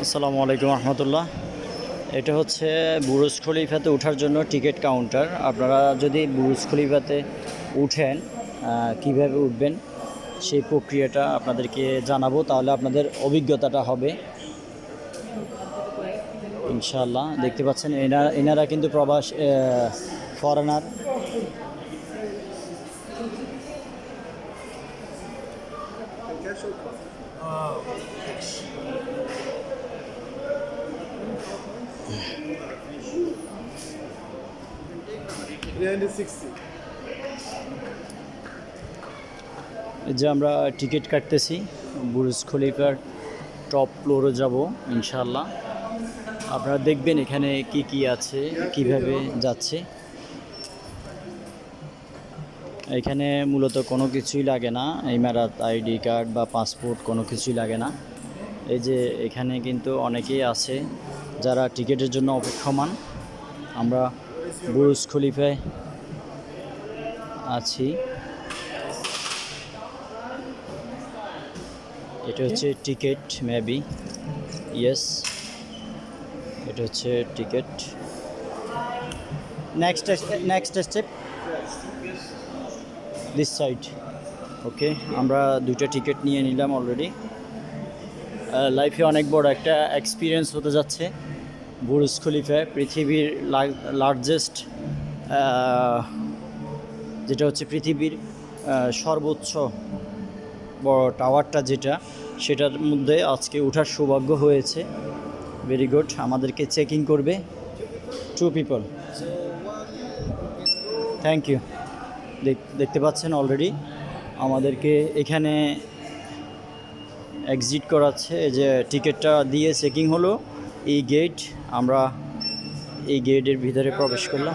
আসসালামু আলাইকুম রহমতুল্লাহ। এটা হচ্ছে বুরুজ খলিফাতে ওঠার জন্য টিকিট কাউন্টার। আপনারা যদি বুরুজ খলিফাতে উঠেন, কিভাবে উঠবেন সেই প্রক্রিয়াটা আপনাদেরকে জানাবো, তাহলে আপনাদের অভিজ্ঞতাটা হবে ইনশাআল্লাহ। দেখতে পাচ্ছেন এনারা কিন্তু প্রবাস ফরেনার। এই যে আমরা টিকিট কাটতেছি, বুরুজ খলিফার টপ ফ্লোরে যাব ইনশাআল্লাহ। আপনারা দেখবেন এখানে কি কি আছে, কিভাবে যাচ্ছে। এখানে মূলত কোনো কিছুই লাগে না, ইমারত আইডি কার্ড বা পাসপোর্ট কোনো কিছুই লাগে না। এই যে এখানে কিন্তু অনেকেই আছে যারা টিকিটের জন্য অপেক্ষমান। আমরা বুরুজ খলিফায় আছি। এটা হচ্ছে টিকিট, মেবি ইয়েস, এটা হচ্ছে ticket. Next step this side. Okay, আমরা দুটো টিকিট নিয়ে নিলাম অলরেডি। লাইফে অনেক বড় একটা এক্সপিরিয়েন্স হতে যাচ্ছে। বুরুজ খলিফা পৃথিবীর লার্জেস্ট, যেটা হচ্ছে পৃথিবীর সর্বোচ্চ বড় টাওয়ারটা, সেটার মধ্যে আজকে ওঠার সৌভাগ্য হয়েছে। Very good. আমাদেরকে চেকিং করবে 2 পিপল। Thank you. দেখতে পাচ্ছেন অলরেডি আমাদেরকে এখানে এক্সিট করাচ্ছে। এই যে টিকিটটা দিয়ে চেকিং হলো, এই গেট, আমরা এই গেটের ভিতরে প্রবেশ করলাম।